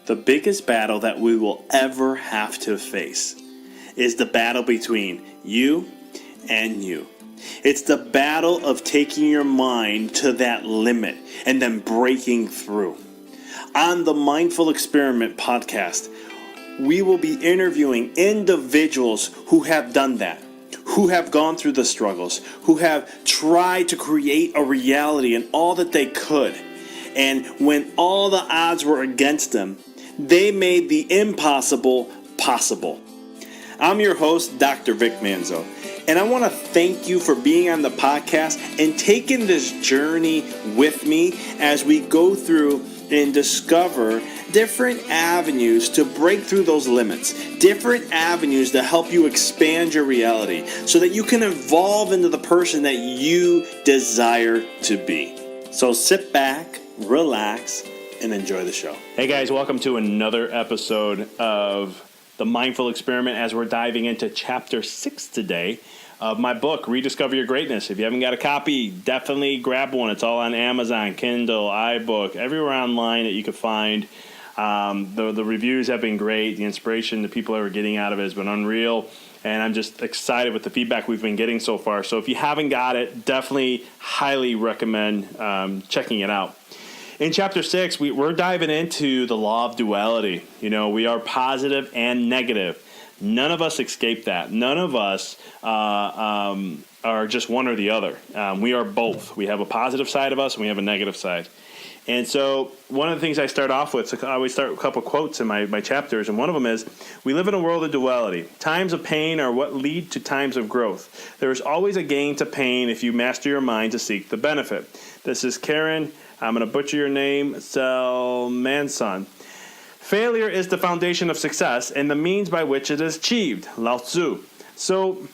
The biggest battle that we will ever have to face is the battle between you and you. It's the battle of taking your mind to that limit and then breaking through. On the Mindful Experiment podcast, we will be interviewing individuals who have done that, who have gone through the struggles, who have tried to create a reality and all that they could. And when all the odds were against them, they made the impossible possible. I'm your host, Dr. Vic Manzo, and I want to thank you for being on the podcast and taking this journey with me as we go through and discover different avenues to break through those limits, different avenues to help you expand your reality so that you can evolve into the person that you desire to be. So sit back, relax, and enjoy the show. Hey guys, welcome to another episode of The Mindful Experiment as we're diving into Chapter 6 today of my book, Rediscover Your Greatness. If you haven't got a copy, definitely grab one. It's all on Amazon, Kindle, iBook, everywhere online that you could find. The reviews have been great. The inspiration the people are getting out of it has been unreal. And I'm just excited with the feedback we've been getting so far. So if you haven't got it, definitely highly recommend checking it out. In Chapter 6, we're diving into the law of duality. You know, we are positive and negative. None of us escape that. None of us are just one or the other. We are both. We have a positive side of us and we have a negative side. And so one of the things I start off with, so I always start with a couple quotes in my chapters, and one of them is, we live in a world of duality. Times of pain are what lead to times of growth. There is always a gain to pain if you master your mind to seek the benefit. This is Karen, I'm going to butcher your name, Selmanson. Failure is the foundation of success and the means by which it is achieved. Lao Tzu. So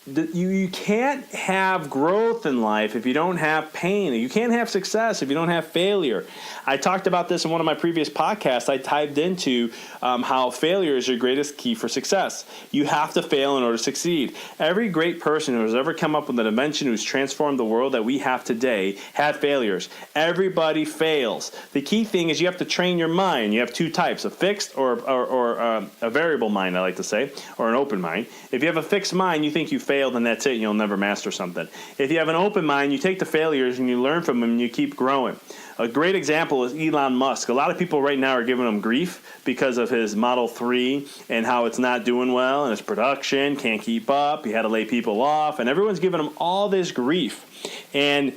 you can't have growth in life if you don't have pain. You can't have success if you don't have failure. I talked about this in one of my previous podcasts. I dived into how failure is your greatest key for success. You have to fail in order to succeed. Every great person who has ever come up with an invention who's transformed the world that we have today had failures. Everybody fails. The key thing is you have to train your mind. You have two types, a fixed or a variable mind, I like to say, or an open mind. If you have a fixed mind, you think you failed and that's it. You'll never master something. If you have an open mind, you take the failures and you learn from them and you keep growing. A great example is Elon Musk. A lot of people right now are giving him grief because of his Model 3 and how it's not doing well and his production can't keep up. He had to lay people off and everyone's giving him all this grief. And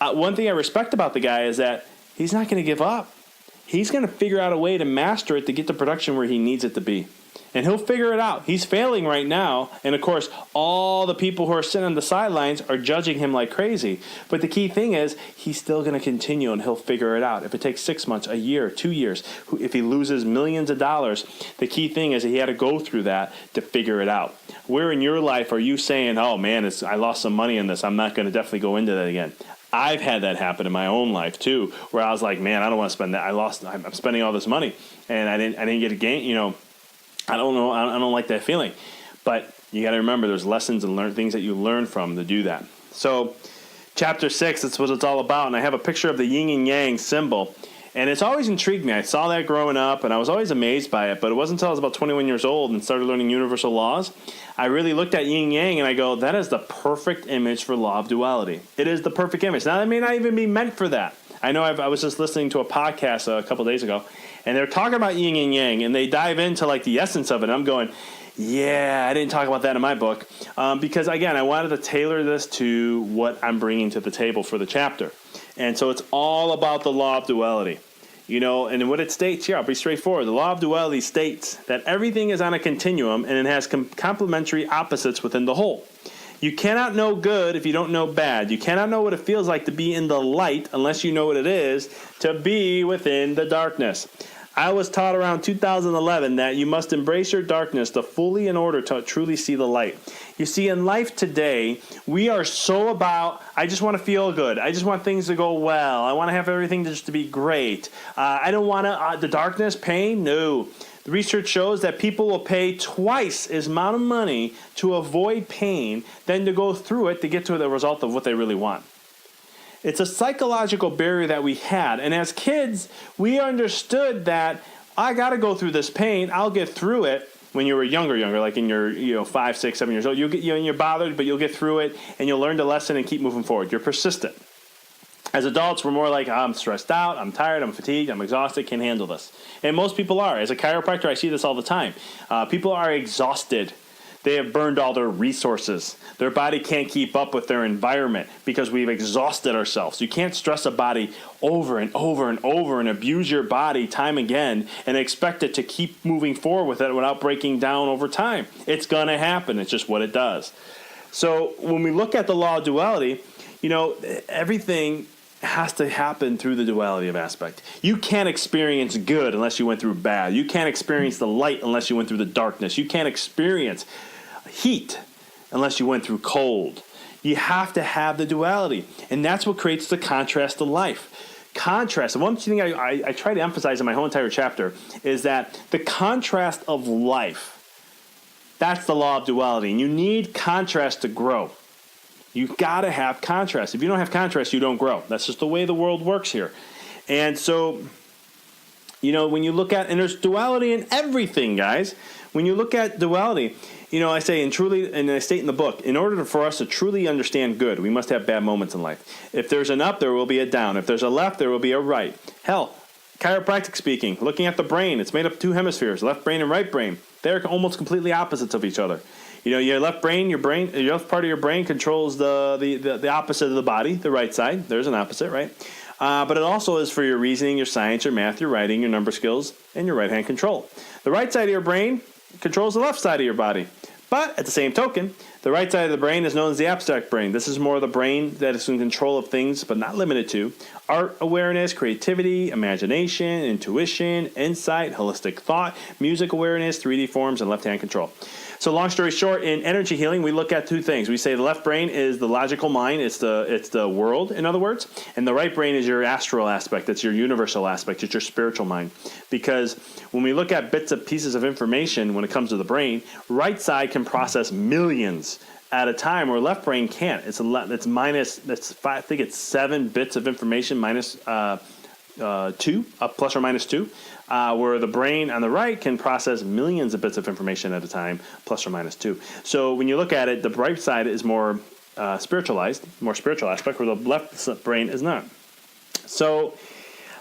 one thing I respect about the guy is that he's not going to give up. He's going to figure out a way to master it to get the production where he needs it to be. And he'll figure it out. He's failing right now. And, of course, all the people who are sitting on the sidelines are judging him like crazy. But the key thing is he's still going to continue and he'll figure it out. If it takes 6 months, a year, 2 years, if he loses millions of dollars, the key thing is he had to go through that to figure it out. Where in your life are you saying, oh, man, I lost some money in this. I'm not going to definitely go into that again. I've had that happen in my own life, too, where I was like, man, I don't want to spend that. I'm spending all this money and I didn't get a gain, you know. I don't know. I don't like that feeling. But you got to remember there's lessons and things that you learn from to do that. So Chapter 6, that's what it's all about. And I have a picture of the yin and yang symbol. And it's always intrigued me. I saw that growing up, and I was always amazed by it. But it wasn't until I was about 21 years old and started learning universal laws, I really looked at yin and yang, and I go, that is the perfect image for law of duality. It is the perfect image. Now, that may not even be meant for that. I know I was just listening to a podcast a couple days ago, and they're talking about yin and yang, and they dive into like the essence of it. And I'm going, yeah, I didn't talk about that in my book because, again, I wanted to tailor this to what I'm bringing to the table for the chapter. And so it's all about the law of duality. You know, and what it states here, I'll be straightforward. The law of duality states that everything is on a continuum and it has complementary opposites within the whole. You cannot know good if you don't know bad. You cannot know what it feels like to be in the light unless you know what it is to be within the darkness. I was taught around 2011 that you must embrace your darkness to fully in order to truly see the light. You see, in life today, we are so about, I just want to feel good. I just want things to go well. I want to have everything just to be great. I don't want the darkness, pain, no. The research shows that people will pay twice as amount of money to avoid pain than to go through it to get to the result of what they really want. It's a psychological barrier that we had. And as kids, we understood that I got to go through this pain. I'll get through it. When you were younger, like in your 5, 6, 7 years old, you're bothered, but you'll get through it, and you'll learn the lesson and keep moving forward. You're persistent. As adults, we're more like, I'm stressed out, I'm tired, I'm fatigued, I'm exhausted, can't handle this. And most people are. As a chiropractor, I see this all the time. People are exhausted. They have burned all their resources. Their body can't keep up with their environment because we've exhausted ourselves. You can't stress a body over and over and over and abuse your body time again and expect it to keep moving forward with it without breaking down over time. It's going to happen. It's just what it does. So when we look at the law of duality, everything has to happen through the duality of aspect. You can't experience good unless you went through bad. You can't experience the light unless you went through the darkness. You can't experience heat unless you went through cold. You have to have the duality, and that's what creates the contrast of life. Contrast, and one thing I try to emphasize in my whole entire chapter is that the contrast of life, that's the law of duality, and you need contrast to grow. You've got to have contrast. If you don't have contrast, you don't grow. That's just the way the world works here. And so, when you look at, and there's duality in everything, guys. When you look at duality, I say, and I state in the book, in order for us to truly understand good, we must have bad moments in life. If there's an up, there will be a down. If there's a left, there will be a right. Hell, chiropractic speaking, looking at the brain, it's made up of 2 hemispheres, left brain and right brain. They're almost completely opposites of each other. Your left brain, your left part of your brain controls the opposite of the body, the right side. There's an opposite, right? But it also is for your reasoning, your science, your math, your writing, your number skills, and your right hand control. The right side of your brain controls the left side of your body. But at the same token, the right side of the brain is known as the abstract brain. This is more of the brain that is in control of things, but not limited to art awareness, creativity, imagination, intuition, insight, holistic thought, music awareness, 3D forms, and left-hand control. So long story short, in energy healing, we look at 2 things. We say the left brain is the logical mind. It's the world, in other words. And the right brain is your astral aspect. It's your universal aspect. It's your spiritual mind. Because when we look at bits of pieces of information when it comes to the brain, right side can process millions at a time, where left brain can't. I think it's 7 bits of information minus 2, plus or minus 2. Where the brain on the right can process millions of bits of information at a time, plus or minus 2. So when you look at it, the right side is more spiritualized, more spiritual aspect, where the left brain is not. So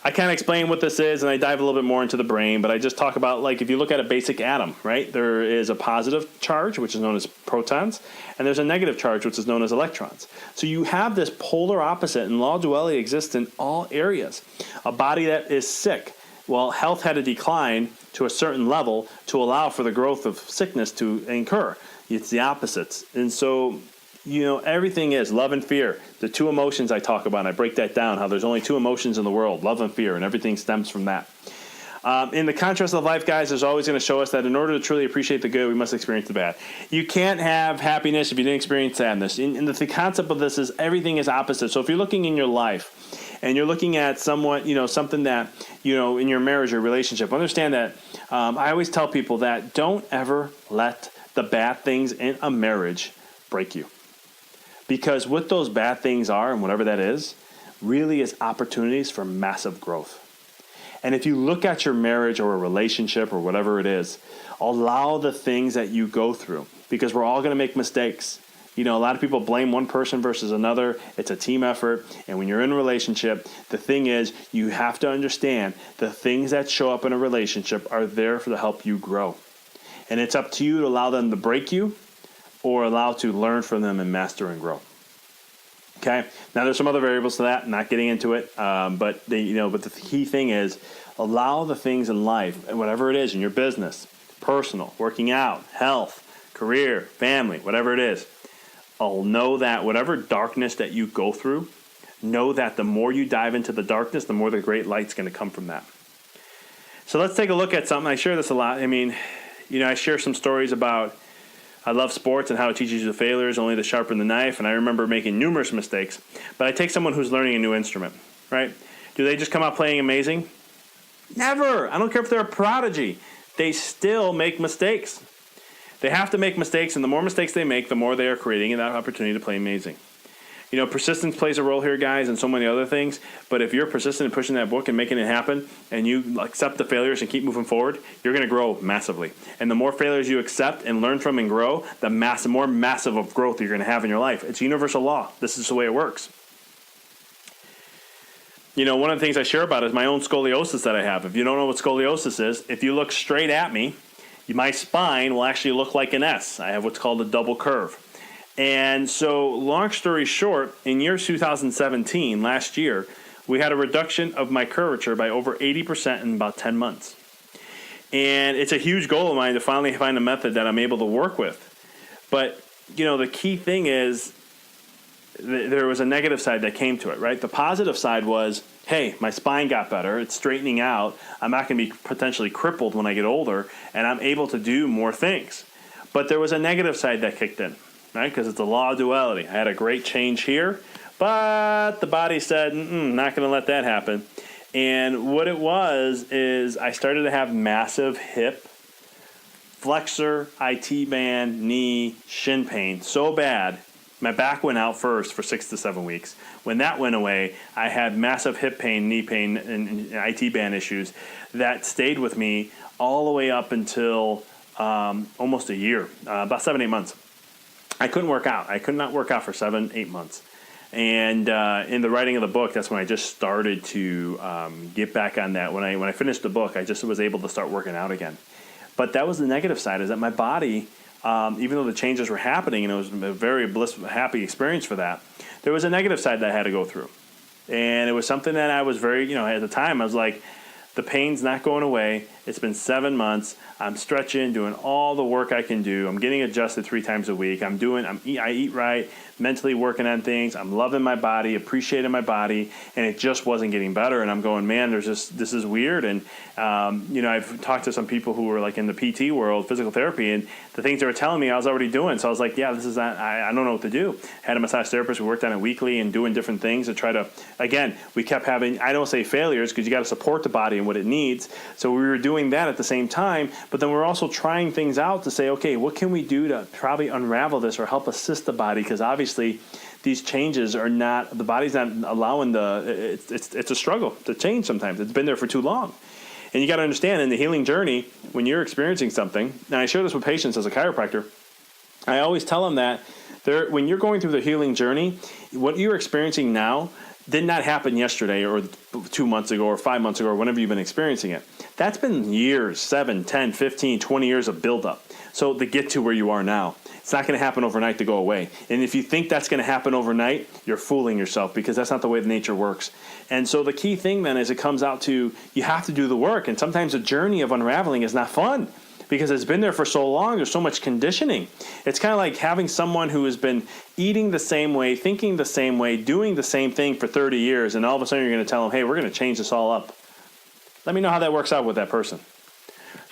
I kind of explain what this is, and I dive a little bit more into the brain, but I just talk about, like, if you look at a basic atom, right, there is a positive charge, which is known as protons, and there's a negative charge, which is known as electrons. So you have this polar opposite, and law of duality exists in all areas. A body that is sick, well, health had to decline to a certain level to allow for the growth of sickness to incur. It's the opposites. And so, everything is love and fear. The 2 emotions I talk about, and I break that down, how there's only 2 emotions in the world, love and fear, and everything stems from that. In the contrast of life, guys, there's always going to show us that in order to truly appreciate the good, we must experience the bad. You can't have happiness if you didn't experience sadness. And the concept of this is everything is opposite. So if you're looking in your life and you're looking at somewhat, something that, in your marriage or relationship, understand that I always tell people that don't ever let the bad things in a marriage break you. Because what those bad things are, and whatever that is, really is opportunities for massive growth. And if you look at your marriage or a relationship or whatever it is, allow the things that you go through, because we're all going to make mistakes. A lot of people blame one person versus another. It's a team effort. And when you're in a relationship, the thing is, you have to understand the things that show up in a relationship are there to help you grow. And it's up to you to allow them to break you or allow to learn from them and master and grow. Okay. Now there's some other variables to that. I'm not getting into it, but the key thing is allow the things in life, and whatever it is in your business, personal, working out, health, career, family, whatever it is. I'll know that whatever darkness that you go through, know that the more you dive into the darkness, the more the great light's going to come from that. So let's take a look at something. I share this a lot. I share some stories about I love sports and how it teaches you the failures only to sharpen the knife. And I remember making numerous mistakes. But I take someone who's learning a new instrument, right? Do they just come out playing amazing? Never. I don't care if they're a prodigy. They still make mistakes. They have to make mistakes, and the more mistakes they make, the more they are creating that opportunity to play amazing. Persistence plays a role here, guys, and so many other things. But if you're persistent in pushing that book and making it happen, and you accept the failures and keep moving forward, you're going to grow massively. And the more failures you accept and learn from and grow, the more massive of growth you're going to have in your life. It's a universal law. This is the way it works. One of the things I share about is my own scoliosis that I have. If you don't know what scoliosis is, if you look straight at me, my spine will actually look like an S. I have what's called a double curve. And so, long story short, in year 2017, last year, we had a reduction of my curvature by over 80% in about 10 months. And it's a huge goal of mine to finally find a method that I'm able to work with. But, the key thing is there was a negative side that came to it, right? The positive side was, hey, my spine got better. It's straightening out. I'm not going to be potentially crippled when I get older, and I'm able to do more things. But there was a negative side that kicked in. Right, because it's the law of duality. I had a great change here, but the body said, not going to let that happen. And what it was is I started to have massive hip, flexor, IT band, knee, shin pain so bad. My back went out first for 6 to 7 weeks. When that went away, I had massive hip pain, knee pain, and IT band issues that stayed with me all the way up until almost a year, about 7-8 months. I couldn't work out. I could not work out for 7-8 months. And in the writing of the book, that's when I just started to get back on that. When I finished the book, I just was able to start working out again. But that was the negative side, is that my body, even though the changes were happening, and it was a very happy experience for that, there was a negative side that I had to go through. And it was something that I was very, at the time, I was like, the pain's not going away. It's been 7 months. I'm stretching, doing all the work I can do. I'm getting adjusted 3 times a week. I eat right, mentally working on things. I'm loving my body, appreciating my body, and it just wasn't getting better. And I'm going, man, this is weird. And I've talked to some people who were like in the PT world, physical therapy, and the things they were telling me I was already doing. So I was like, yeah, this is not, I don't know what to do. Had a massage therapist. We worked on it weekly and doing different things to try to, again, we kept having, I don't say failures, because you got to support the body and what it needs. So we were doing that at the same time, but then we're also trying things out to say, okay, what can we do to probably unravel this or help assist the body? Because obviously these changes are not, the body's not allowing it's a struggle to change sometimes. It's been there for too long. And you got to understand, in the healing journey, when you're experiencing something, and I share this with patients as a chiropractor, I always tell them that when you're going through the healing journey, what you're experiencing now did not happen yesterday or 2 months ago or 5 months ago or whenever you've been experiencing it. That's been years, 7, 10, 15, 20 years of buildup. So to get to where you are now, it's not going to happen overnight to go away. And if you think that's going to happen overnight, you're fooling yourself, because that's not the way nature works. And so the key thing then is it comes out to, you have to do the work. And sometimes the journey of unraveling is not fun, because it's been there for so long. There's so much conditioning. It's kind of like having someone who has been eating the same way, thinking the same way, doing the same thing for 30 years, and all of a sudden you're going to tell them, hey, we're going to change this all up. Let me know how that works out with that person.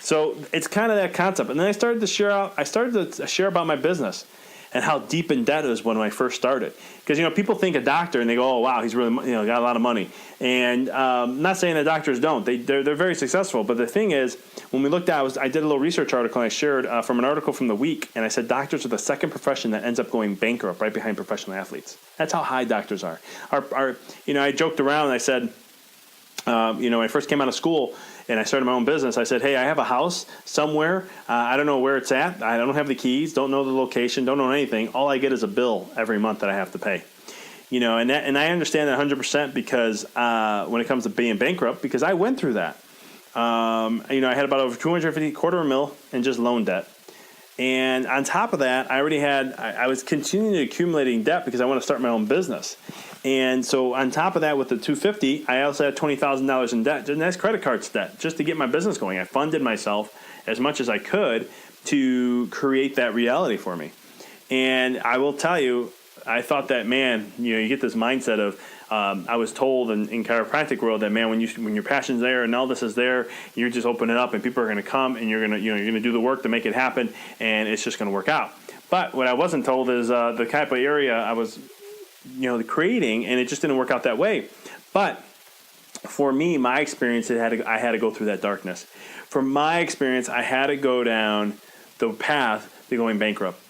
So it's kind of that concept. And then I started to share about my business and how deep in debt it was when I first started. Because, people think a doctor and they go, oh, wow, he's really, got a lot of money. And I'm not saying that doctors don't. They're very successful. But the thing is, when we looked at, I did a little research article, and I shared from an article from The Week, and I said doctors are the second profession that ends up going bankrupt right behind professional athletes. That's how high doctors are. I joked around and I said, when I first came out of school and I started my own business, I said, hey, I have a house somewhere. I don't know where it's at. I don't have the keys, don't know the location, don't know anything. All I get is a bill every month that I have to pay. And I understand that 100% because when it comes to being bankrupt, because I went through that. I had about over $250,000 in just loan debt. And on top of that, I was continually accumulating debt because I want to start my own business. And so on top of that, with the $250,000, I also had $20,000 in debt, and that's credit cards debt, just to get my business going. I funded myself as much as I could to create that reality for me. And I will tell you, I thought that, man, you get this mindset of, I was told in chiropractic world that, man, when your passion's there and all this is there, you're just open it up and people are going to come and you're going to do the work to make it happen, and it's just going to work out. But what I wasn't told is the type of area I was creating, and it just didn't work out that way. But for me, my experience, I had to go through that darkness. From my experience, I had to go down the path to going bankrupt.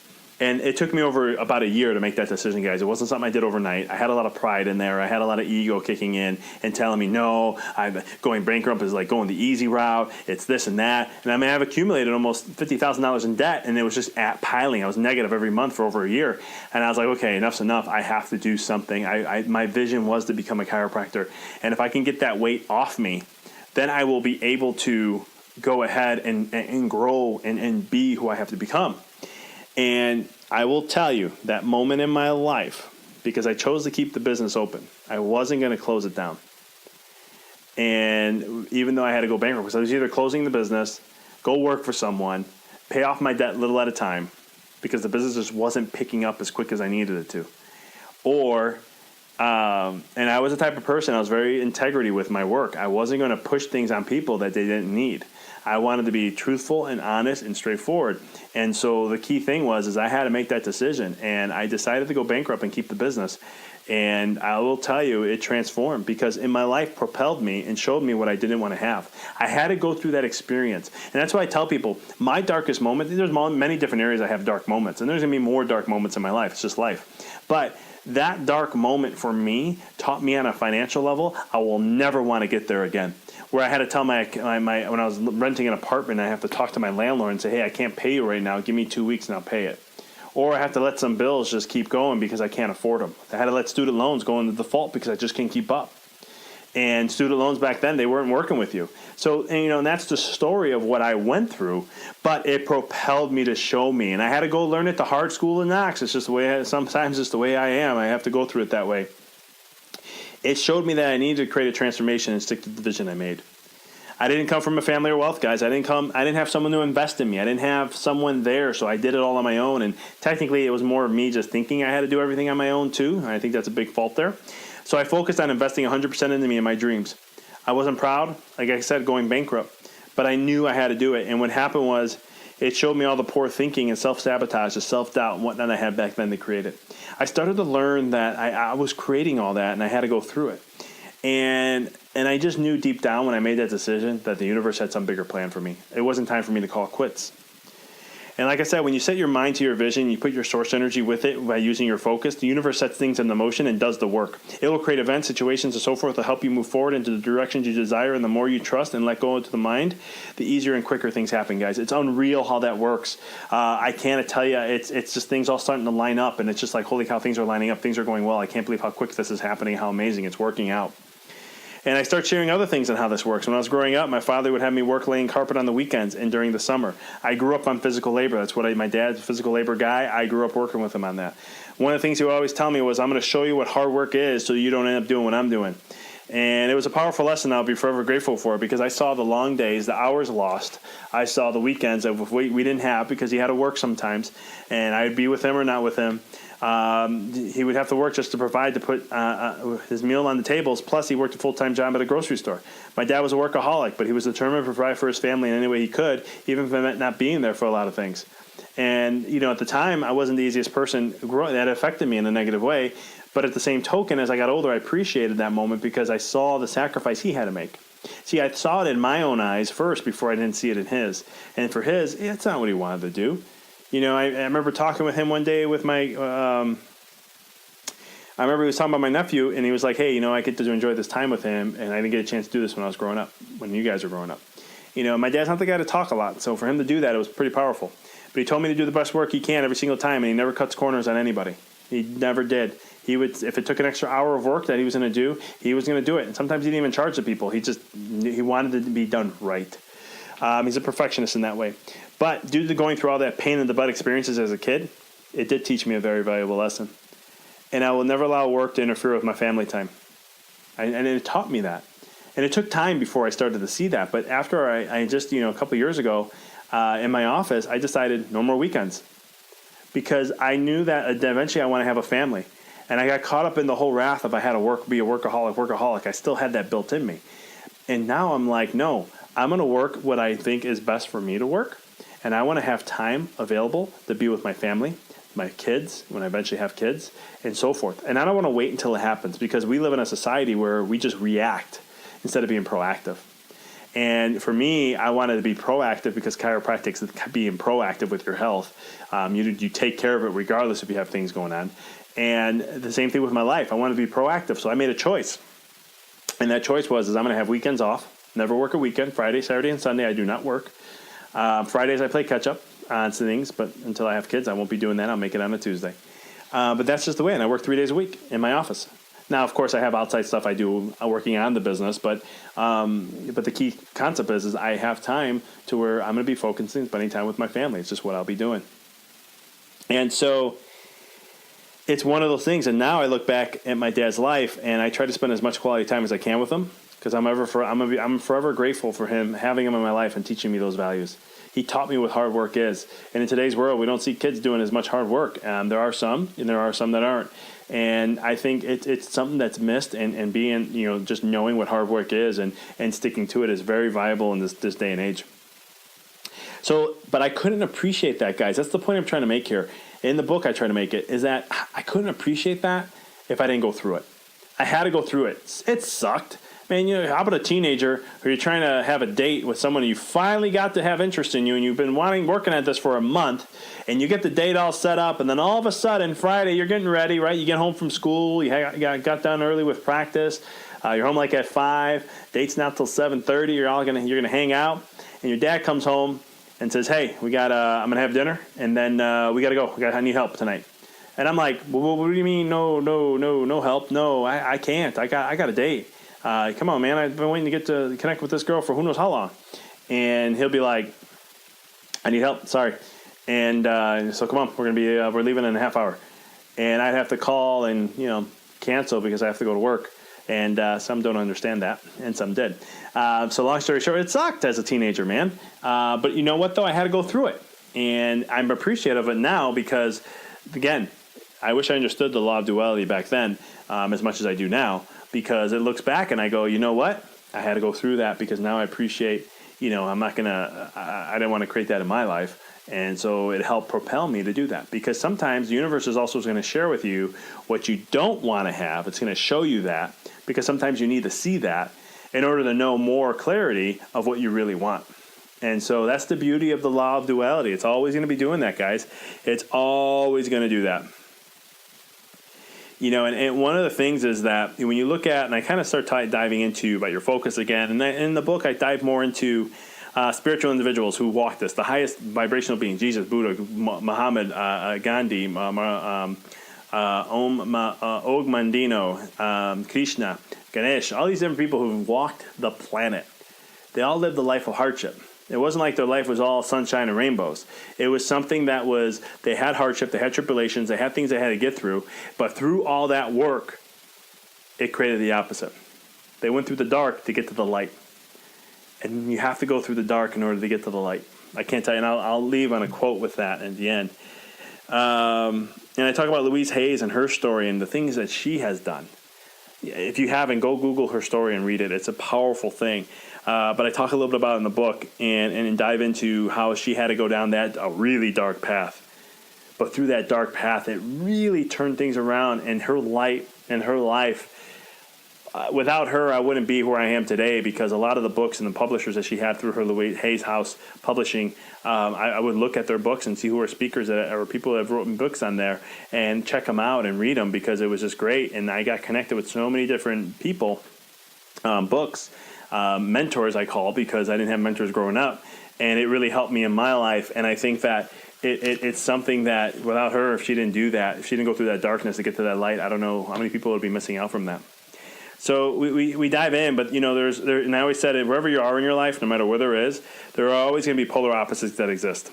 And it took me over about a year to make that decision, guys. It wasn't something I did overnight. I had a lot of pride in there. I had a lot of ego kicking in and telling me, no, I'm going bankrupt is like going the easy route. It's this and that. And I mean, I've accumulated almost $50,000 in debt, and it was just piling. I was negative every month for over a year. And I was like, okay, enough's enough. I have to do something. My vision was to become a chiropractor. And if I can get that weight off me, then I will be able to go ahead and grow and be who I have to become. And I will tell you that moment in my life, because I chose to keep the business open, I wasn't going to close it down. And even though I had to go bankrupt, because I was either closing the business, go work for someone, pay off my debt little at a time, because the business just wasn't picking up as quick as I needed it to. Or, and I was the type of person, I was very integrity with my work. I wasn't going to push things on people that they didn't need. I wanted to be truthful and honest and straightforward. And so the key thing was I had to make that decision. And I decided to go bankrupt and keep the business. And I will tell you, it transformed, because in my life propelled me and showed me what I didn't want to have. I had to go through that experience. And that's why I tell people, my darkest moment, there's many different areas I have dark moments. And there's going to be more dark moments in my life. It's just life. But that dark moment for me taught me on a financial level, I will never want to get there again. Where I had to tell my when I was renting an apartment, I have to talk to my landlord and say, hey, I can't pay you right now. Give me 2 weeks and I'll pay it. Or I have to let some bills just keep going because I can't afford them. I had to let student loans go into default because I just can't keep up. And student loans back then, they weren't working with you. So, and that's the story of what I went through, but it propelled me to show me. And I had to go learn it the hard school in Knox. It's just the way, sometimes it's the way I am. I have to go through it that way. It showed me that I needed to create a transformation and stick to the vision I made. I didn't come from a family of wealth, guys. I didn't have someone to invest in me. I didn't have someone there, so I did it all on my own. And technically, it was more of me just thinking I had to do everything on my own, too. And I think that's a big fault there. So I focused on investing 100% into me and my dreams. I wasn't proud, like I said, going bankrupt, but I knew I had to do it. And what happened was, it showed me all the poor thinking and self-sabotage, the self-doubt and whatnot I had back then to create it. I started to learn that I was creating all that, and I had to go through it. And I just knew deep down when I made that decision that the universe had some bigger plan for me. It wasn't time for me to call it quits. And like I said, when you set your mind to your vision, you put your source energy with it by using your focus, the universe sets things into motion and does the work. It will create events, situations, and so forth to help you move forward into the directions you desire. And the more you trust and let go into the mind, the easier and quicker things happen, guys. It's unreal how that works. I can't tell you, it's just things all starting to line up. And it's just like, holy cow, things are lining up. Things are going well. I can't believe how quick this is happening, how amazing it's working out. And I start sharing other things on how this works. When I was growing up, my father would have me work laying carpet on the weekends and during the summer. I grew up on physical labor. That's what my dad's a physical labor guy. I grew up working with him on that. One of the things he would always tell me was, I'm going to show you what hard work is so you don't end up doing what I'm doing. And it was a powerful lesson I'll be forever grateful for, because I saw the long days, the hours lost. I saw the weekends that we didn't have because he had to work sometimes. And I'd be with him or not with him. He would have to work just to provide to put his meal on the tables. Plus, he worked a full-time job at a grocery store. My dad was a workaholic, but he was determined to provide for his family in any way he could, even if it meant not being there for a lot of things. And, at the time, I wasn't the easiest person. That affected me in a negative way. But at the same token, as I got older, I appreciated that moment because I saw the sacrifice he had to make. See, I saw it in my own eyes first before I didn't see it in his. And for his, it's not what he wanted to do. I remember talking with him one day with my, I remember he was talking about my nephew, and he was like, hey, I get to enjoy this time with him, and I didn't get a chance to do this when I was growing up, when you guys were growing up. My dad's not the guy to talk a lot, so for him to do that, it was pretty powerful. But he told me to do the best work he can every single time, and he never cuts corners on anybody. He never did. He would, if it took an extra hour of work that he was going to do, he was going to do it. And sometimes he didn't even charge the people. He wanted it to be done right. He's a perfectionist in that way. But due to going through all that pain in the butt experiences as a kid, it did teach me a very valuable lesson. And I will never allow work to interfere with my family time. And it taught me that. And it took time before I started to see that. But after I just, a couple of years ago, in my office, I decided no more weekends. Because I knew that eventually I want to have a family. And I got caught up in the whole wrath of I had to be a workaholic. I still had that built in me. And now I'm like, no, I'm going to work what I think is best for me to work. And I want to have time available to be with my family, my kids, when I eventually have kids, and so forth. And I don't want to wait until it happens, because we live in a society where we just react instead of being proactive. And for me, I wanted to be proactive because chiropractic is being proactive with your health. You take care of it regardless if you have things going on. And the same thing with my life. I wanted to be proactive, so I made a choice. And that choice was, I'm going to have weekends off, never work a weekend. Friday, Saturday, and Sunday, I do not work. Fridays, I play catch-up on some things, but until I have kids, I won't be doing that. I'll make it on a Tuesday. But that's just the way, and I work 3 days a week in my office. Now, of course, I have outside stuff I do working on the business, but the key concept is I have time to where I'm going to be focusing, spending time with my family. It's just what I'll be doing. And so it's one of those things. And now I look back at my dad's life, and I try to spend as much quality time as I can with him, because I'm forever grateful for him, having him in my life and teaching me those values. He taught me what hard work is. And in today's world, we don't see kids doing as much hard work. There are some, and there are some that aren't. And I think it's something that's missed, and being, just knowing what hard work is and sticking to it is very viable in this day and age. So, but I couldn't appreciate that, guys. That's the point I'm trying to make here. In the book, I try to make it, is that I couldn't appreciate that if I didn't go through it. I had to go through it. It sucked. Man, how about a teenager who you're trying to have a date with someone you finally got to have interest in you, and you've been working at this for a month, and you get the date all set up, and then all of a sudden, Friday, you're getting ready, right? You get home from school, you got done early with practice, you're home like at 5, date's not till 7:30, you're gonna hang out, and your dad comes home and says, hey, I'm gonna have dinner, and then we gotta go, I need help tonight. And I'm like, well, what do you mean, no help? No, I can't, I got a date. Come on, man, I've been waiting to get to connect with this girl for who knows how long. And he'll be like, I need help, sorry. And so come on, we're leaving in a half hour. And I'd have to call and, cancel because I have to go to work. And some don't understand that, and some did. So long story short, it sucked as a teenager, man. But you know what, though? I had to go through it. And I'm appreciative of it now because, again, I wish I understood the law of duality back then as much as I do now. Because it looks back and I go, you know what? I had to go through that because now I appreciate, I didn't want to create that in my life. And so it helped propel me to do that. Because sometimes the universe is also going to share with you what you don't want to have. It's going to show you that because sometimes you need to see that in order to know more clarity of what you really want. And so that's the beauty of the law of duality. It's always going to be doing that, guys. It's always going to do that. And one of the things is that when you look at, and I kind of start diving into about your focus again, and in the book I dive more into spiritual individuals who walk this, the highest vibrational being, Jesus, Buddha, Muhammad, Gandhi, Om Mandino, Krishna, Ganesh, all these different people who've walked the planet. They all lived the life of hardship. It wasn't like their life was all sunshine and rainbows. It was something that was, they had hardship, they had tribulations, they had things they had to get through. But through all that work, it created the opposite. They went through the dark to get to the light. And you have to go through the dark in order to get to the light. I can't tell you, and I'll leave on a quote with that at the end. And I talk about Louise Hayes and her story and the things that she has done. If you haven't, go Google her story and read it. It's a powerful thing. But I talk a little bit about it in the book and dive into how she had to go down a really dark path. But through that dark path, it really turned things around in her life. Without her, I wouldn't be where I am today because a lot of the books and the publishers that she had through her Louise Hayes House Publishing, I would look at their books and see who are speakers or people that have written books on there and check them out and read them because it was just great. And I got connected with so many different people, books, mentors I call because I didn't have mentors growing up. And it really helped me in my life. And I think that it's something that without her, if she didn't do that, if she didn't go through that darkness to get to that light, I don't know how many people would be missing out from that. So we dive in, but and I always said it, wherever you are in your life, no matter where there is, there are always going to be polar opposites that exist.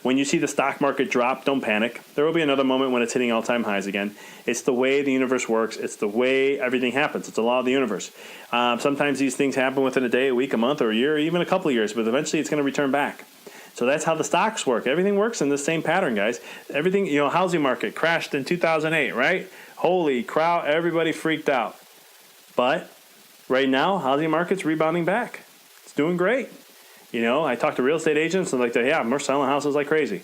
When you see the stock market drop, don't panic. There will be another moment when it's hitting all-time highs again. It's the way the universe works. It's the way everything happens. It's the law of the universe. Sometimes these things happen within a day, a week, a month, or a year, or even a couple of years, but eventually it's going to return back. So that's how the stocks work. Everything works in the same pattern, guys. Everything, housing market crashed in 2008, right? Holy cow, everybody freaked out. But right now, housing market's rebounding back. It's doing great. I talk to real estate agents and we're selling houses like crazy.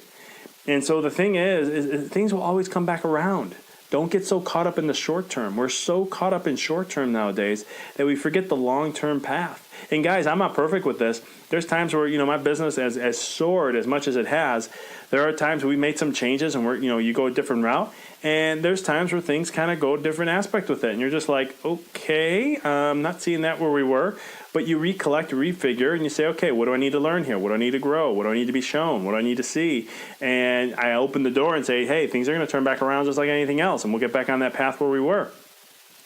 And so the thing is things will always come back around. Don't get so caught up in the short term. We're so caught up in short term nowadays that we forget the long-term path. And guys, I'm not perfect with this. There's times where, my business has soared as much as it has. There are times we made some changes and you go a different route. And there's times where things kind of go a different aspect with it. And you're just like, okay, I'm not seeing that where we were. But you recollect, refigure, and you say, okay, what do I need to learn here? What do I need to grow? What do I need to be shown? What do I need to see? And I open the door and say, hey, things are going to turn back around just like anything else. And we'll get back on that path where we were.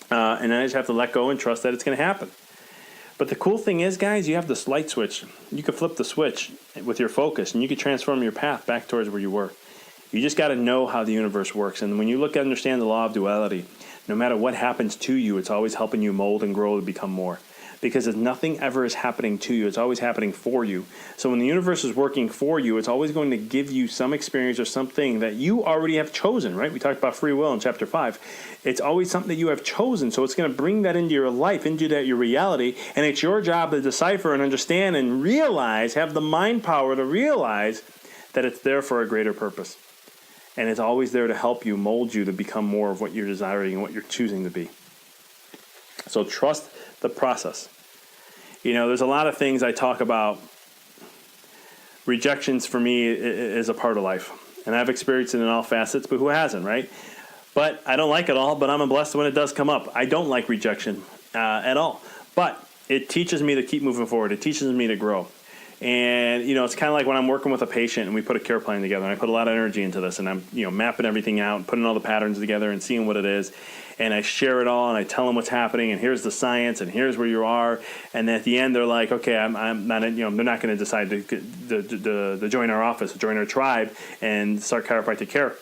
And then I just have to let go and trust that it's going to happen. But the cool thing is, guys, you have this light switch. You can flip the switch with your focus, and you can transform your path back towards where you were. You just got to know how the universe works. And when you look at understand the law of duality, no matter what happens to you, it's always helping you mold and grow to become more. Because if nothing ever is happening to you, it's always happening for you. So when the universe is working for you, it's always going to give you some experience or something that you already have chosen, right? We talked about free will in chapter 5. It's always something that you have chosen. So it's going to bring that into your life, into your reality. And it's your job to decipher and understand and realize, have the mind power to realize that it's there for a greater purpose. And it's always there to help you, mold you to become more of what you're desiring and what you're choosing to be. So trust the process. There's a lot of things I talk about. Rejections for me is a part of life. And I've experienced it in all facets, but who hasn't, right? But I don't like it all, but I'm blessed when it does come up. I don't like rejection at all. But it teaches me to keep moving forward. It teaches me to grow. And, it's kind of like when I'm working with a patient and we put a care plan together, and I put a lot of energy into this, and I'm, mapping everything out, putting all the patterns together and seeing what it is. And I share it all, and I tell them what's happening, and here's the science, and here's where you are. And at the end, they're like, okay, I'm not, they're not going to decide to join our office, join our tribe, and start chiropractic care.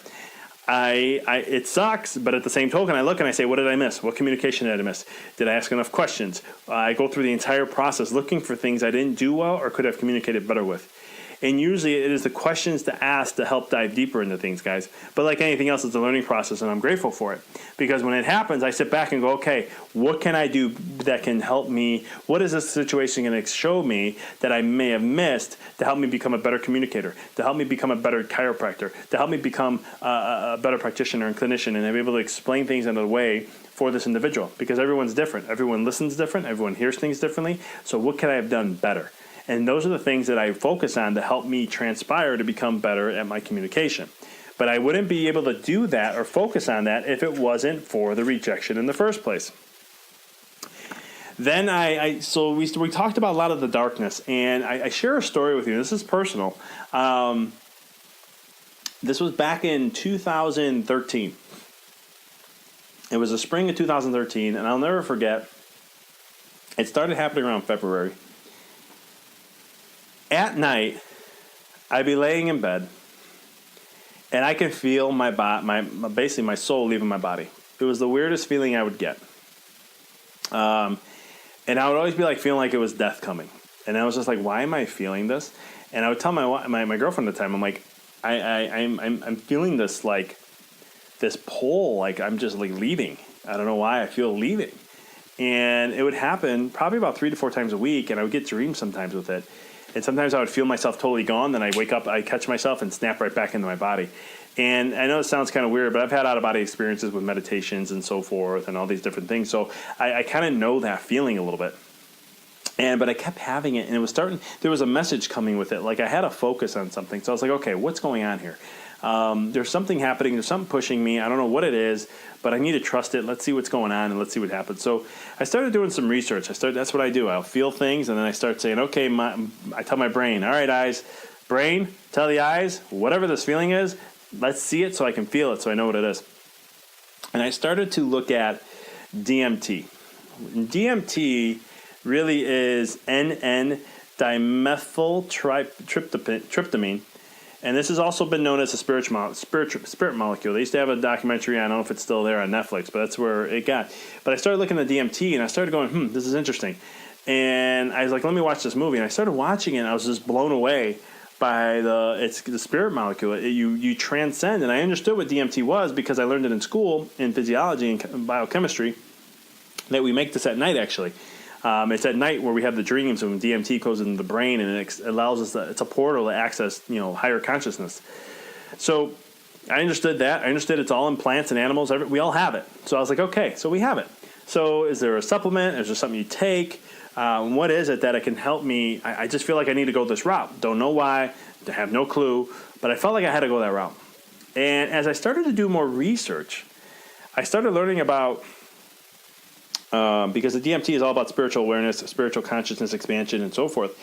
It sucks, but at the same token, I look and I say, what did I miss? What communication did I miss? Did I ask enough questions? I go through the entire process looking for things I didn't do well or could have communicated better with. And usually it is the questions to ask to help dive deeper into things, guys. But like anything else, it's a learning process, and I'm grateful for it. Because when it happens, I sit back and go, okay, what can I do that can help me? What is this situation going to show me that I may have missed to help me become a better communicator, to help me become a better chiropractor, to help me become a better practitioner and clinician, and be able to explain things in a way for this individual? Because everyone's different. Everyone listens different. Everyone hears things differently. So what can I have done better? And those are the things that I focus on to help me transpire to become better at my communication. But I wouldn't be able to do that or focus on that if it wasn't for the rejection in the first place. Then we talked about a lot of the darkness, and I share a story with you. This is personal. This was back in 2013. It was the spring of 2013, and I'll never forget. It started happening around February. At night, I'd be laying in bed, and I could feel basically my soul leaving my body. It was the weirdest feeling I would get. And I would always be like feeling like it was death coming. And I was just like, why am I feeling this? And I would tell my girlfriend at the time, I'm like, I'm feeling this like this pull, like I'm just like leaving. I don't know why I feel leaving. And it would happen probably about 3 to 4 times a week, and I would get dreams sometimes with it. And sometimes I would feel myself totally gone, then I wake up, I catch myself and snap right back into my body. And I know it sounds kind of weird, but I've had out-of-body experiences with meditations and so forth and all these different things. So I kind of know that feeling a little bit. But I kept having it, and it was there was a message coming with it. Like I had a focus on something. So I was like, okay, what's going on here? There's something happening. There's something pushing me. I don't know what it is, but I need to trust it. Let's see what's going on, and let's see what happens. So I started doing some research. That's what I do. I'll feel things, and then I start saying, okay, I tell my brain, all right, eyes, brain, tell the eyes, whatever this feeling is, let's see it so I can feel it so I know what it is. And I started to look at DMT. DMT really is N,N-dimethyltryptamine. And this has also been known as a spirit molecule. They used to have a documentary, I don't know if it's still there on Netflix, but that's where it got. But I started looking at DMT, and I started going, this is interesting. And I was like, let me watch this movie. And I started watching it, and I was just blown away by the spirit molecule. You transcend. And I understood what DMT was because I learned it in school in physiology and biochemistry, that we make this at night, actually. It's at night where we have the dreams, when DMT goes into the brain, and it allows us it's a portal to access, higher consciousness. So I understood that. I understood it's all in plants and animals. We all have it. So I was like, okay, so we have it. So is there a supplement? Is there something you take? What is it that it can help me? I just feel like I need to go this route. Don't know why. I have no clue. But I felt like I had to go that route. And as I started to do more research, I started learning about, because the DMT is all about spiritual awareness, spiritual consciousness expansion, and so forth.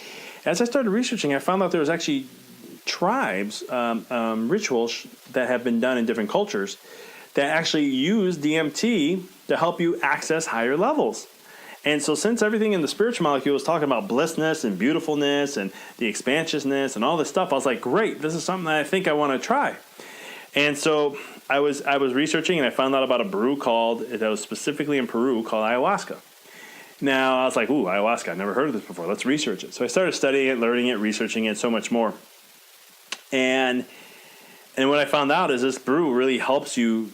As I started researching, I found out there was actually tribes, rituals that have been done in different cultures that actually use DMT to help you access higher levels. And so since everything in the spiritual molecule was talking about blissness and beautifulness and the expansiousness and all this stuff, I was like, great, this is something that I think I want to try. And so I was researching, and I found out about a brew that was specifically in Peru called ayahuasca. Now I was like, ooh, ayahuasca, I've never heard of this before. Let's research it. So I started studying it, learning it, researching it, so much more. And what I found out is this brew really helps you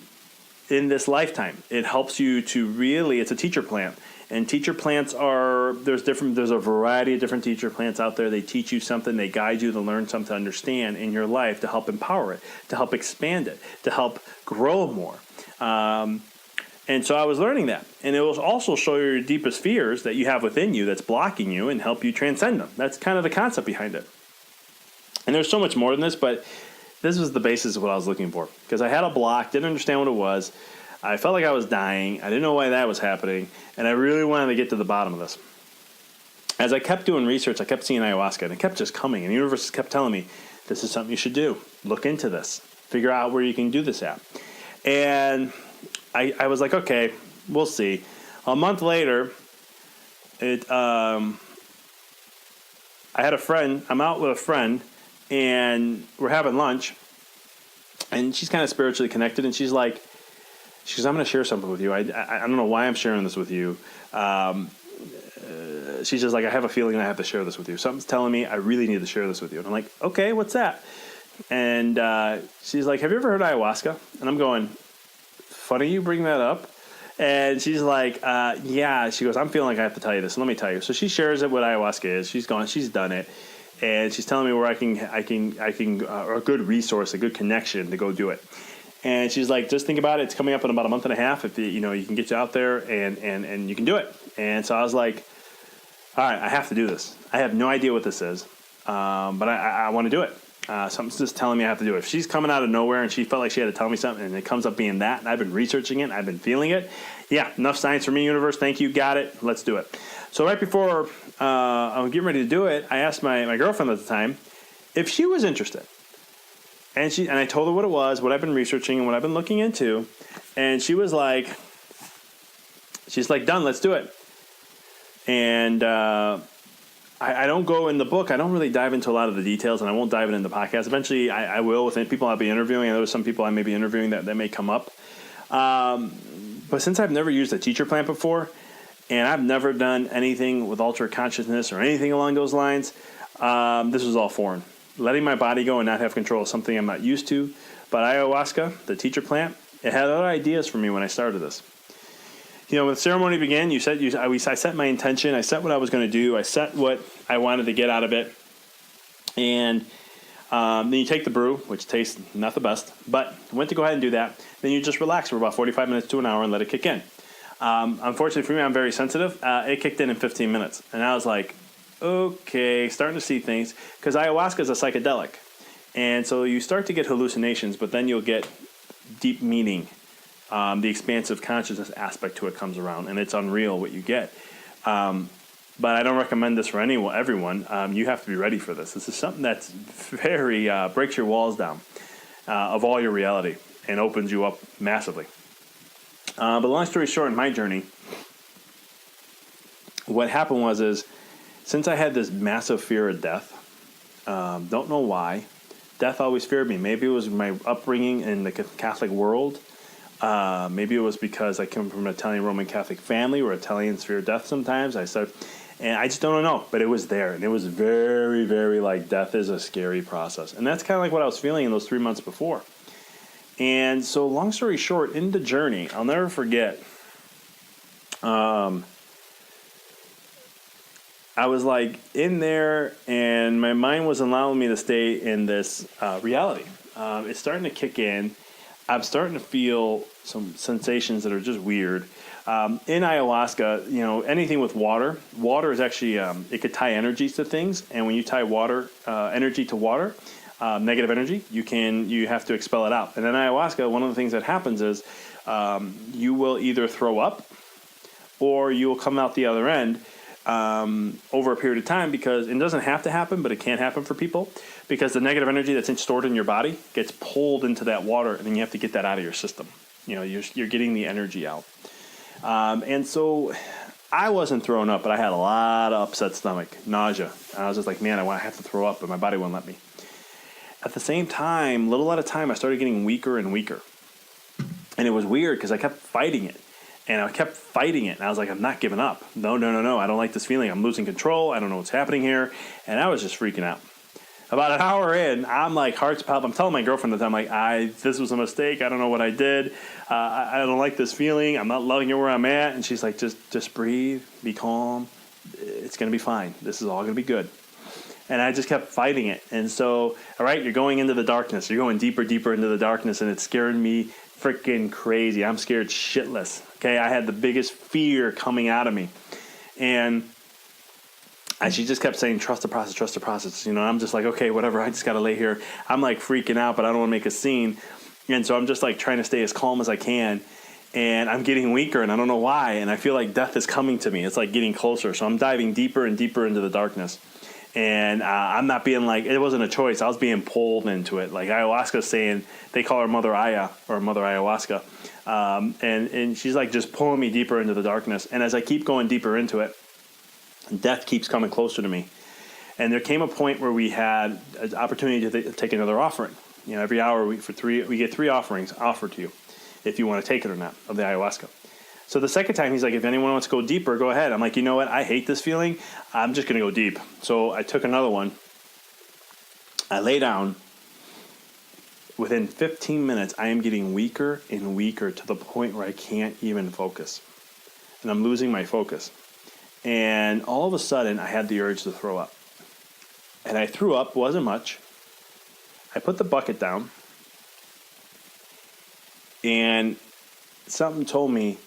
in this lifetime. It helps you to really, it's a teacher plant. And teacher plants there's a variety of different teacher plants out there. They teach you something, they guide you to learn something, to understand in your life, to help empower it, to help expand it, to help grow more. And so I was learning that. And it will also show you your deepest fears that you have within you that's blocking you and help you transcend them. That's kind of the concept behind it. And there's so much more than this, but this was the basis of what I was looking for. Because I had a block, didn't understand what it was. I felt like I was dying. I didn't know why that was happening. And I really wanted to get to the bottom of this. As I kept doing research, I kept seeing ayahuasca, and it kept just coming. And the universe kept telling me, this is something you should do. Look into this. Figure out where you can do this at. And I was like, okay, we'll see. A month later, I had a friend. I'm out with a friend, and we're having lunch. And she's kind of spiritually connected, and she's like, I'm going to share something with you. I don't know why I'm sharing this with you. She's just like, I have a feeling I have to share this with you. Something's telling me I really need to share this with you. And I'm like, okay, what's that? And she's like, have you ever heard of ayahuasca? And I'm going, funny you bring that up. And she's like, yeah. She goes, I'm feeling like I have to tell you this. Let me tell you. So she shares it what ayahuasca is. She's done it. And she's telling me where I can a good resource, a good connection to go do it. And she's like, just think about it. It's coming up in about a month and a half. If you can get you out there and you can do it. And so I was like, all right, I have to do this. I have no idea what this is, but I want to do it. Something's just telling me I have to do it. If she's coming out of nowhere and she felt like she had to tell me something and it comes up being that, and I've been researching it, and I've been feeling it, yeah, enough science for me, universe. Thank you. Got it. Let's do it. So right before I was getting ready to do it, I asked my girlfriend at the time if she was interested. And I told her what it was, what I've been researching, and what I've been looking into. And she's like, done, let's do it. And I don't go in the book. I don't really dive into a lot of the details, and I won't dive into the podcast. Eventually, I will with people I'll be interviewing. I know there's some people I may be interviewing that may come up. But since I've never used a teacher plant before, and I've never done anything with ultra consciousness or anything along those lines, this was all foreign. Letting my body go and not have control is something I'm not used to. But ayahuasca, the teacher plant, it had other ideas for me when I started this. When the ceremony began, I set my intention. I set what I was going to do. I set what I wanted to get out of it. And then you take the brew, which tastes not the best, but went to go ahead and do that. Then you just relax for about 45 minutes to an hour and let it kick in. Unfortunately for me, I'm very sensitive. It kicked in 15 minutes. And I was like, okay, starting to see things, because ayahuasca is a psychedelic, and so you start to get hallucinations, but then you'll get deep meaning. The expansive consciousness aspect to it comes around, and it's unreal what you get. But I don't recommend this for everyone. You have to be ready for this. This is something that's very breaks your walls down of all your reality and opens you up massively. But long story short, in my journey, what happened is, since I had this massive fear of death, don't know why, death always feared me. Maybe it was my upbringing in the Catholic world. Maybe it was because I come from an Italian Roman Catholic family where Italians fear death sometimes. And I just don't know, but it was there. And it was very, very like death is a scary process. And that's kind of like what I was feeling in those 3 months before. And so long story short, in the journey, I'll never forget, I was like in there, and my mind was allowing me to stay in this reality. It's starting to kick in. I'm starting to feel some sensations that are just weird. In ayahuasca, anything with water is actually, it could tie energies to things. And when you tie water, energy to water, negative energy, you have to expel it out. And in ayahuasca, one of the things that happens is you will either throw up or you will come out the other end over a period of time, because it doesn't have to happen, but it can happen for people, because the negative energy that's stored in your body gets pulled into that water, and then you have to get that out of your system. You're getting the energy out. And so I wasn't throwing up, but I had a lot of upset stomach, nausea. And I was just like, man, I have to throw up, but my body wouldn't let me. At the same time, little at a time, I started getting weaker and weaker. And it was weird because I kept fighting it. And I kept fighting it. And I was like, I'm not giving up. No. I don't like this feeling. I'm losing control. I don't know what's happening here. And I was just freaking out. About an hour in, I'm like, heart's palpitating. I'm telling my girlfriend that I'm like, this was a mistake. I don't know what I did. I don't like this feeling. I'm not loving it where I'm at. And she's like, just breathe, be calm. It's going to be fine. This is all going to be good. And I just kept fighting it. And so, all right, you're going into the darkness. You're going deeper into the darkness. And it scared me freaking crazy. I'm scared shitless. Okay, I had the biggest fear coming out of me. And she just kept saying, trust the process, trust the process. I'm just like, okay, whatever. I just got to lay here. I'm like freaking out, but I don't want to make a scene. And so I'm just like trying to stay as calm as I can. And I'm getting weaker, and I don't know why. And I feel like death is coming to me. It's like getting closer. So I'm diving deeper and deeper into the darkness. And I'm not being like, it wasn't a choice. I was being pulled into it. Like ayahuasca saying, they call her Mother Aya, or Mother Ayahuasca. And she's like just pulling me deeper into the darkness. And as I keep going deeper into it, death keeps coming closer to me. And there came a point where we had an opportunity to take another offering. Every hour we get 3 offerings offered to you, if you want to take it or not, of the ayahuasca. So the second time, he's like, if anyone wants to go deeper, go ahead. I'm like, you know what? I hate this feeling. I'm just going to go deep. So I took another one. I lay down. Within 15 minutes, I am getting weaker and weaker to the point where I can't even focus. And I'm losing my focus. And all of a sudden, I had the urge to throw up. And I threw up, wasn't much. I put the bucket down. And something told me,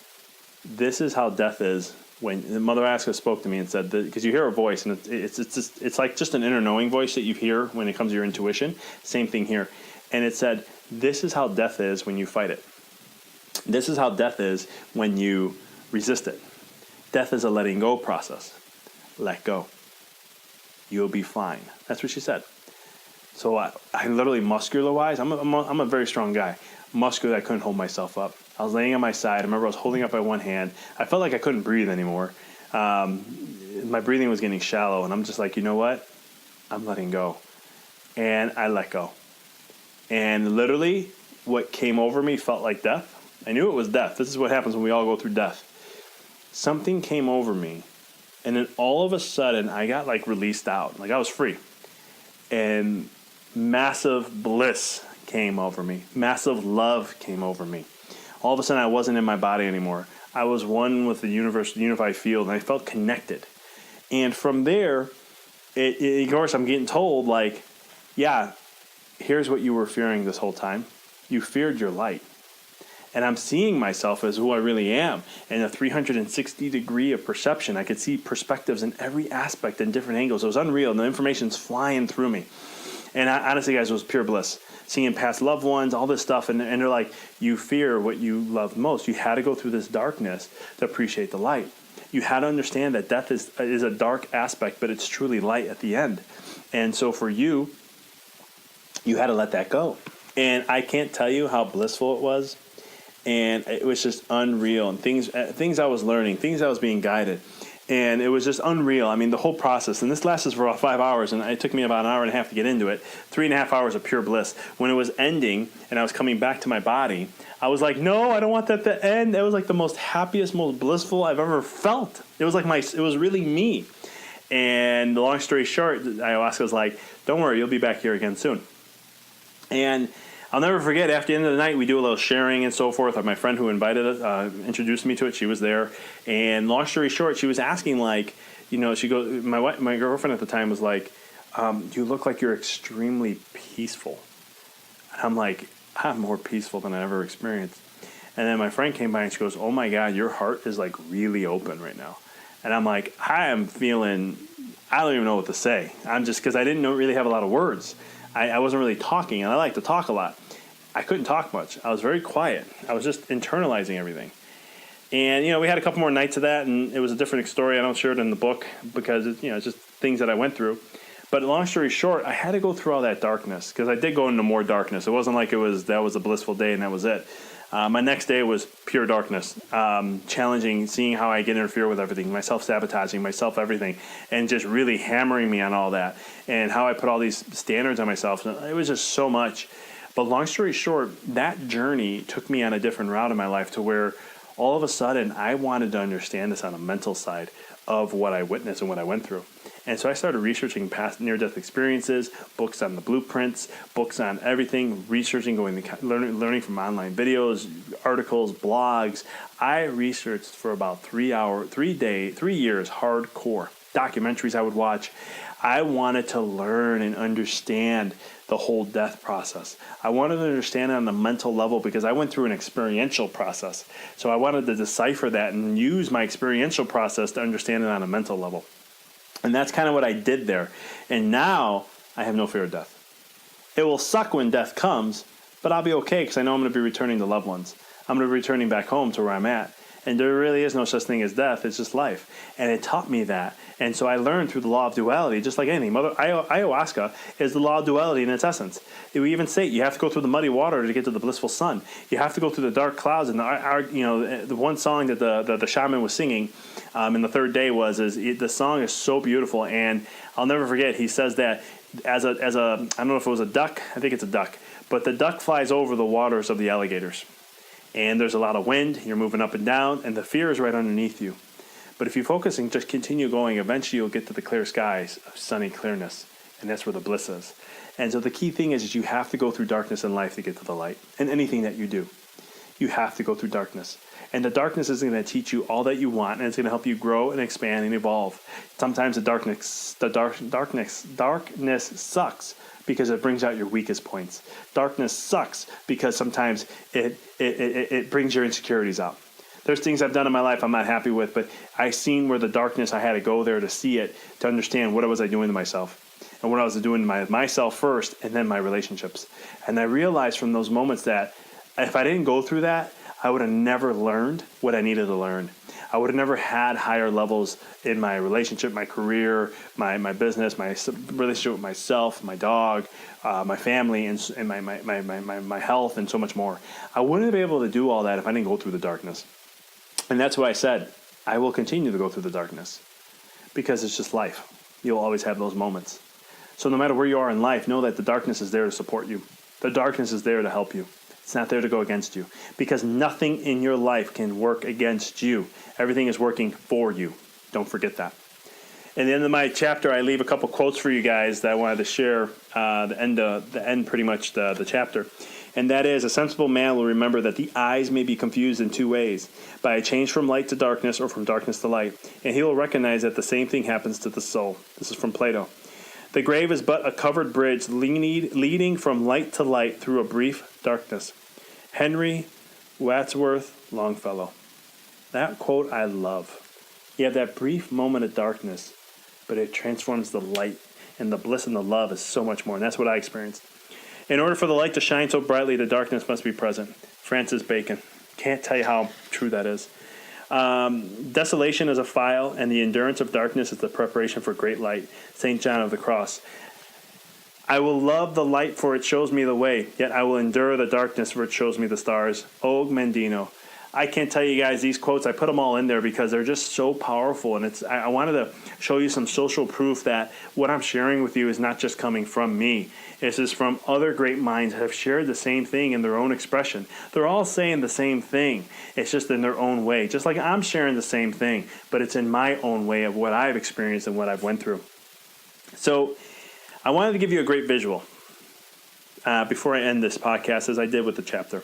this is how death is. When Mother Ayahuasca spoke to me and said, because you hear a voice, and it's like just an inner knowing voice that you hear when it comes to your intuition. Same thing here. And it said, this is how death is when you fight it. This is how death is when you resist it. Death is a letting go process. Let go. You'll be fine. That's what she said. So I literally, muscular-wise, I'm a very strong guy. Muscular, I couldn't hold myself up. I was laying on my side. I remember I was holding up by one hand. I felt like I couldn't breathe anymore. My breathing was getting shallow, and I'm just like, you know what? I'm letting go. And I let go. And literally, what came over me felt like death. I knew it was death. This is what happens when we all go through death. Something came over me, and then all of a sudden, I got like released out. Like I was free. And massive bliss came over me. Massive love came over me. All of a sudden, I wasn't in my body anymore. I was one with the universe, the unified field, and I felt connected. And from there, of course, I'm getting told, like, yeah, here's what you were fearing this whole time. You feared your light. And I'm seeing myself as who I really am. In a 360 degree of perception, I could see perspectives in every aspect and different angles. It was unreal, and the information's flying through me. And honestly, guys, it was pure bliss. Seeing past loved ones, all this stuff, and they're like, you fear what you love most. You had to go through this darkness to appreciate the light. You had to understand that death is a dark aspect, but it's truly light at the end. And so for you, you had to let that go. And I can't tell you how blissful it was. And it was just unreal. And things I was learning, things I was being guided. And it was just unreal. I mean, the whole process. And this lasted for about 5 hours. And it took me about an hour and a half to get into it. 3.5 hours of pure bliss. When it was ending and I was coming back to my body, I was like, no, I don't want that to end. It was like the most happiest, most blissful I've ever felt. It was like it was really me. And the long story short, ayahuasca was like, don't worry, you'll be back here again soon. And I'll never forget, after the end of the night, we do a little sharing and so forth. My friend who invited us, introduced me to it, she was there. And long story short, she was asking, like, she goes, my girlfriend at the time was like, you look like you're extremely peaceful. And I'm like, I'm more peaceful than I ever experienced. And then my friend came by and she goes, "Oh my God, your heart is like really open right now." And I'm like, I am feeling, I don't even know what to say. I'm just, because I didn't really have a lot of words. I wasn't really talking, and I like to talk a lot. I couldn't talk much. I was very quiet. I was just internalizing everything. And, we had a couple more nights of that, and it was a different story. I don't share it in the book because it's just things that I went through. But long story short, I had to go through all that darkness because I did go into more darkness. It wasn't like that was a blissful day and that was it. My next day was pure darkness, challenging, seeing how I get interfere with everything, my self-sabotaging, myself everything, and just really hammering me on all that, and how I put all these standards on myself. It was just so much. But long story short, that journey took me on a different route in my life to where all of a sudden I wanted to understand this on a mental side of what I witnessed and what I went through. And so I started researching past near-death experiences, books on the blueprints, books on everything, researching, learning from online videos, articles, blogs. I researched for about 3 years, hardcore documentaries I would watch. I wanted to learn and understand the whole death process. I wanted to understand it on the mental level because I went through an experiential process. So I wanted to decipher that and use my experiential process to understand it on a mental level. And that's kind of what I did there. And now I have no fear of death. It will suck when death comes, but I'll be okay because I know I'm going to be returning to loved ones. I'm going to be returning back home to where I'm at. And there really is no such thing as death. It's just life. And it taught me that. And so I learned through the law of duality, just like anything. Ayahuasca is the law of duality in its essence. We even say you have to go through the muddy water to get to the blissful sun. You have to go through the dark clouds. And the one song that the shaman was singing in the third day the song is so beautiful. And I'll never forget, he says that as a I don't know if it was a duck. I think it's a duck. But the duck flies over the waters of the alligators. And there's a lot of wind, you're moving up and down, and the fear is right underneath you. But if you focus and just continue going, eventually you'll get to the clear skies of sunny clearness, and that's where the bliss is. And so the key thing is you have to go through darkness in life to get to the light. In anything that you do, you have to go through darkness. And the darkness isn't going to teach you all that you want, and it's going to help you grow and expand and evolve. Sometimes the darkness sucks because it brings out your weakest points. Darkness sucks because sometimes it brings your insecurities out. There's things I've done in my life I'm not happy with, but I've seen where the darkness, I had to go there to see it, to understand what was I doing to myself. And what I was doing to myself first, and then my relationships. And I realized from those moments that if I didn't go through that, I would have never learned what I needed to learn. I would have never had higher levels in my relationship, my career, my business, my relationship with myself, my dog, my family, and my health, and so much more. I wouldn't have been able to do all that if I didn't go through the darkness. And that's why I said, I will continue to go through the darkness because it's just life. You'll always have those moments. So no matter where you are in life, know that the darkness is there to support you. The darkness is there to help you. It's not there to go against you because nothing in your life can work against you. Everything is working for you. Don't forget that. At the end of my chapter, I leave a couple quotes for you guys that I wanted to share. The end, pretty much the chapter. And that is, a sensible man will remember that the eyes may be confused in two ways, by a change from light to darkness or from darkness to light. And he will recognize that the same thing happens to the soul. This is from Plato. The grave is but a covered bridge leading from light to light through a brief darkness. Henry Wadsworth Longfellow. That quote I love. You have that brief moment of darkness, but it transforms the light, and the bliss and the love is so much more. And that's what I experienced. In order for the light to shine so brightly, the darkness must be present. Francis Bacon. Can't tell you how true that is. Desolation is a file, and the endurance of darkness is the preparation for great light. St. John of the Cross. I will love the light, for it shows me the way, yet I will endure the darkness, for it shows me the stars. Og Mandino. I can't tell you guys these quotes. I put them all in there because they're just so powerful, and I wanted to show you some social proof that what I'm sharing with you is not just coming from me. This is from other great minds that have shared the same thing in their own expression. They're all saying the same thing. It's just in their own way. Just like I'm sharing the same thing, but it's in my own way of what I've experienced and what I've went through. So I wanted to give you a great visual before I end this podcast, as I did with the chapter.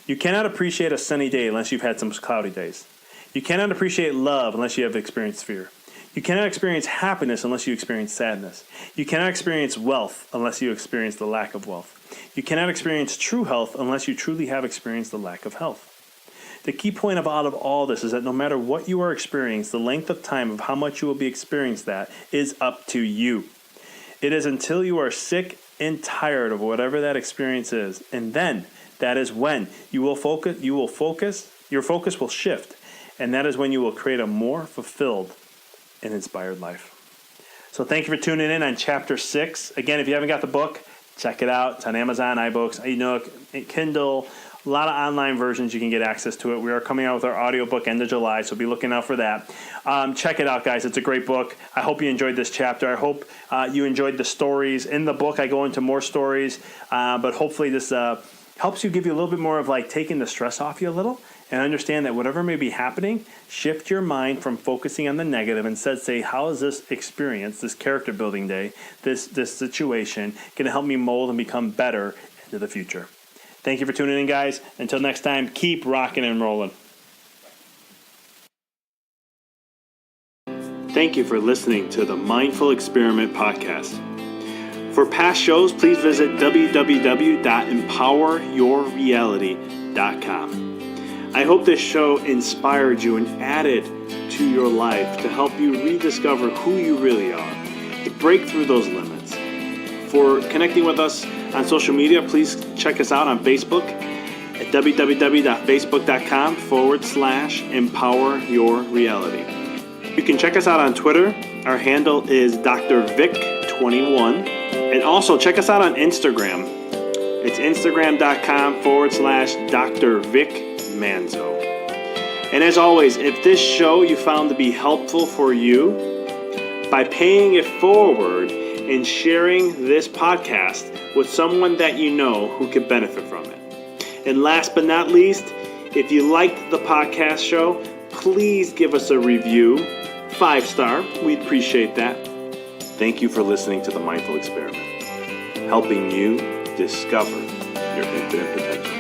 You cannot appreciate a sunny day unless you've had some cloudy days. You cannot appreciate love unless you have experienced fear. You cannot experience happiness unless you experience sadness. You cannot experience wealth unless you experience the lack of wealth. You cannot experience true health unless you truly have experienced the lack of health. The key point out of all this is that no matter what you are experiencing, the length of time of how much you will be experiencing that is up to you. It is until you are sick and tired of whatever that experience is, and then that is when your focus will shift, and that is when you will create a more fulfilled and inspired life. So thank you for tuning in on Chapter 6. Again, if you haven't got the book, check it out. It's on Amazon, iBooks, ebook, Kindle, a lot of online versions you can get access to it. We are coming out with our audiobook end of July, so be looking out for that. Check it out, guys. It's a great book. I hope you enjoyed this chapter. I hope you enjoyed the stories. In the book, I go into more stories, but hopefully this helps you, give you a little bit more of like taking the stress off you a little, and understand that whatever may be happening, shift your mind from focusing on the negative. Instead, say, how is this experience, this character building day, this situation going to help me mold and become better into the future? Thank you for tuning in, guys. Until next time, keep rocking and rolling. Thank you for listening to the Mindful Experiment podcast. For past shows, please visit www.empoweryourreality.com. I hope this show inspired you and added to your life to help you rediscover who you really are, to break through those limits. For connecting with us on social media, please check us out on Facebook at www.facebook.com/empoweryourreality. You can check us out on Twitter. Our handle is Dr. Vic21. And also check us out on Instagram. It's instagram.com/Dr. Vic Manzo. And as always, if this show you found to be helpful for you, by paying it forward and sharing this podcast with someone that you know who could benefit from it. And last but not least, if you liked the podcast show, please give us a review, 5-star. We'd appreciate that. Thank you for listening to the Mindful Experiment, helping you discover your infinite potential.